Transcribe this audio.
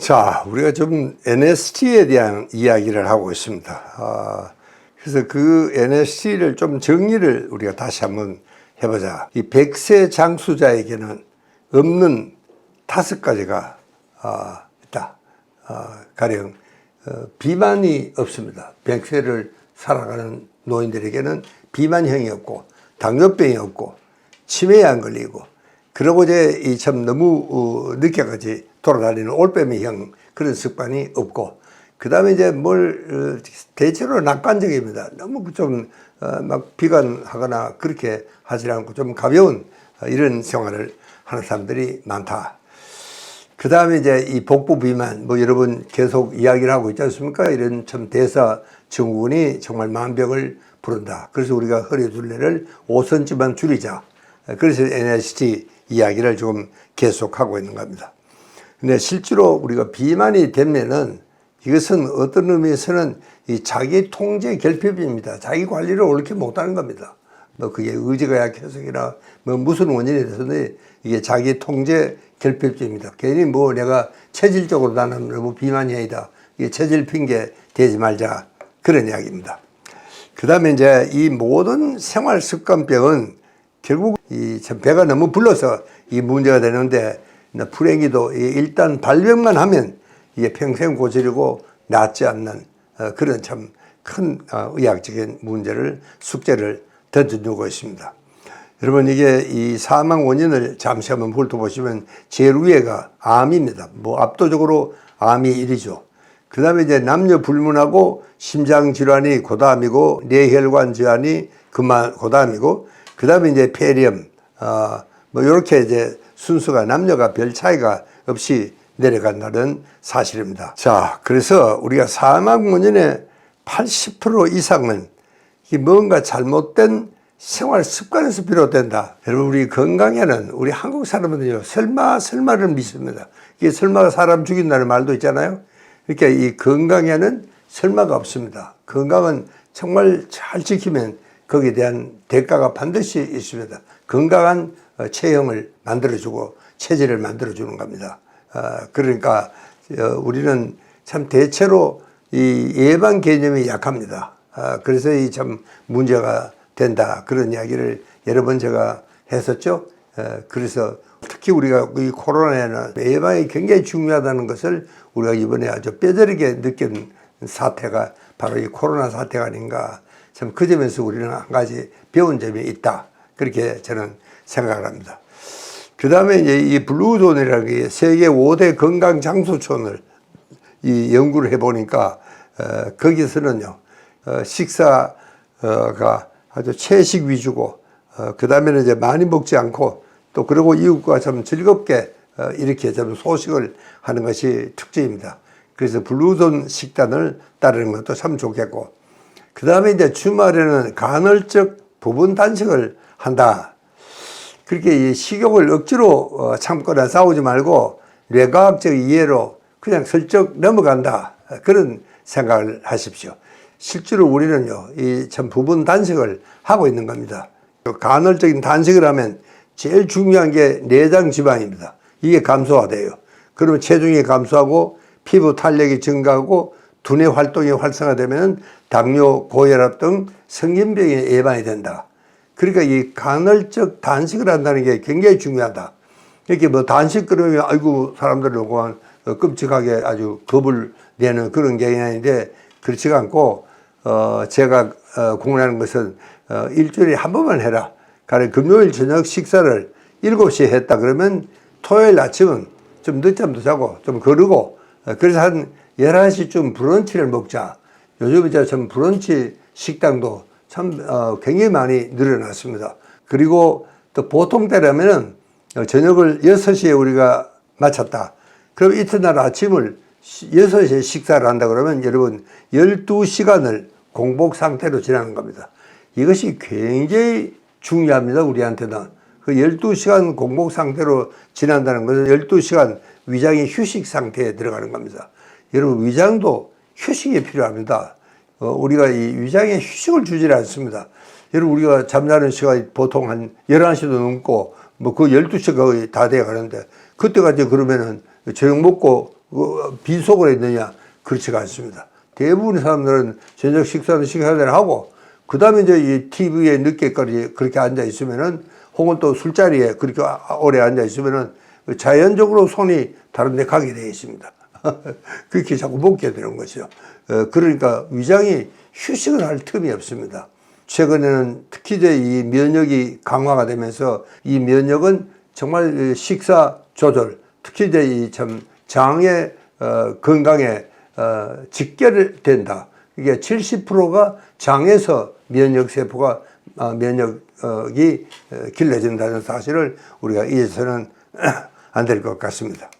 자, 우리가 좀 NST에 대한 이야기를 하고 있습니다. 그래서 그 NST를 좀 정리를 우리가 다시 한번 해보자. 이 100세 장수자에게는 없는 5가지가 있다. 가령 비만이 없습니다. 100세를 살아가는 노인들에게는 비만형이 없고 당뇨병이 없고 치매에 안 걸리고 그러고 이제 이 참 너무 늦게까지 돌아다니는 올빼미형 그런 습관이 없고 그 다음에 이제 대체로 낙관적입니다. 너무 좀 막 비관하거나 그렇게 하지 않고 좀 가벼운 이런 생활을 하는 사람들이 많다. 그 다음에 이제 이 복부 비만 여러분 계속 이야기를 하고 있지 않습니까? 이런 참 대사 증후군이 정말 만병을 부른다. 그래서 우리가 허리 둘레를 5cm만 줄이자. 그래서 NST 이야기를 좀 계속하고 있는 겁니다. 근데 실제로 우리가 비만이 되면은 이것은 어떤 의미에서는 이 자기 통제 결핍입니다. 자기 관리를 옳게 못하는 겁니다. 그게 의지가 약해서이나 무슨 원인이 돼서는 이게 자기 통제 결핍입니다. 괜히 내가 체질적으로 나는 너무 비만이다. 이게 체질 핑계 대지 말자. 그런 이야기입니다. 그 다음에 이제 이 모든 생활 습관병은 결국 배가 너무 불러서 이 문제가 되는데 불행히도 일단 발병만 하면 이게 평생 고치려고 낫지 않는 그런 참 큰 의학적인 문제를 숙제를 던져두고 있습니다. 여러분 이게 이 사망 원인을 잠시 한번 훑어보시면 제일 위에가 암입니다. 압도적으로 암이 1위죠. 그 다음에 이제 남녀 불문하고 심장질환이 그 다음이고 뇌혈관 질환이 그 다음이고 그 다음에 이제 폐렴 이렇게 이제 순서가 남녀가 별 차이가 없이 내려간다는 사실입니다. 자, 그래서 우리가 사망 원인의 80% 이상은 뭔가 잘못된 생활 습관에서 비롯된다. 여러분 우리 건강에는 우리 한국 사람들은요 설마를 믿습니다. 이게 설마가 사람 죽인다는 말도 있잖아요. 그러니까 이 건강에는 설마가 없습니다. 건강은 정말 잘 지키면 거기에 대한 대가가 반드시 있습니다. 건강한 체형을 만들어주고 체질을 만들어주는 겁니다. 그러니까 우리는 참 대체로 이 예방 개념이 약합니다. 그래서 이 참 문제가 된다. 그런 이야기를 여러 번 제가 했었죠. 그래서 특히 우리가 이 코로나에는 예방이 굉장히 중요하다는 것을 우리가 이번에 아주 뼈저리게 느낀 사태가 바로 이 코로나 사태가 아닌가. 참 그 점에서 우리는 한 가지 배운 점이 있다. 그렇게 저는 생각을 합니다. 그 다음에 이제 이 블루존이라는 게 세계 5대 건강 장소촌을 이 연구를 해보니까, 거기서는요, 식사가 아주 채식 위주고, 그 다음에는 이제 많이 먹지 않고, 또 그리고 이웃과 좀 즐겁게 이렇게 좀 소식을 하는 것이 특징입니다. 그래서 블루존 식단을 따르는 것도 참 좋겠고, 그 다음에 이제 주말에는 간헐적 부분 단식을 한다. 그렇게 이 식욕을 억지로 참거나 싸우지 말고 뇌과학적 이해로 그냥 슬쩍 넘어간다. 그런 생각을 하십시오. 실제로 우리는요, 이 참 부분 단식을 하고 있는 겁니다. 간헐적인 단식을 하면 제일 중요한 게 내장 지방입니다. 이게 감소가 돼요. 그러면 체중이 감소하고 피부 탄력이 증가하고 두뇌 활동이 활성화되면 당뇨, 고혈압 등 성인병의 예방이 된다. 그러니까 이 간헐적 단식을 한다는 게 굉장히 중요하다. 이렇게 단식 그러면 아이고 사람들은 끔찍하게 아주 겁을 내는 그런 개념인데 그렇지가 않고 제가 공언하는 것은 일주일에 한 번만 해라. 가령 금요일 저녁 식사를 7시에 했다 그러면 토요일 아침은 좀 늦잠도 자고 좀 거르고 그래서 한 11시쯤 브런치를 먹자. 요즘 이제 참 브런치 식당도 참 굉장히 많이 늘어났습니다. 그리고 또 보통 때라면은 저녁을 6시에 우리가 마쳤다. 그럼 이튿날 아침을 6시에 식사를 한다 그러면 여러분 12시간을 공복 상태로 지나는 겁니다. 이것이 굉장히 중요합니다. 우리한테는. 그 12시간 공복 상태로 지난다는 것은 12시간 위장이 휴식 상태에 들어가는 겁니다. 여러분 위장도 휴식이 필요합니다. 우리가 이 위장에 휴식을 주질 않습니다. 여러분 우리가 잠자는 시간이 보통 한 11시도 넘고 그 12시가 거의 다 돼 가는데 그때까지 그러면은 저녁 먹고 빈속으로 있느냐? 그렇지가 않습니다. 대부분의 사람들은 저녁 식사는 식사를 하고, 그 다음에 이제 이 TV에 늦게까지 그렇게 앉아 있으면은, 혹은 또 술자리에 그렇게 오래 앉아 있으면은 자연적으로 손이 다른 데 가게 되어 있습니다. 그렇게 자꾸 먹게 되는 것이죠. 그러니까 위장이 휴식을 할 틈이 없습니다. 최근에는 특히 이제 이 면역이 강화가 되면서 이 면역은 정말 식사 조절, 특히 이제 이 참 장의 건강에 직결된다. 이게 70%가 장에서 면역세포가 면역이 길러진다는 사실을 우리가 잊어서는 안 될 것 같습니다.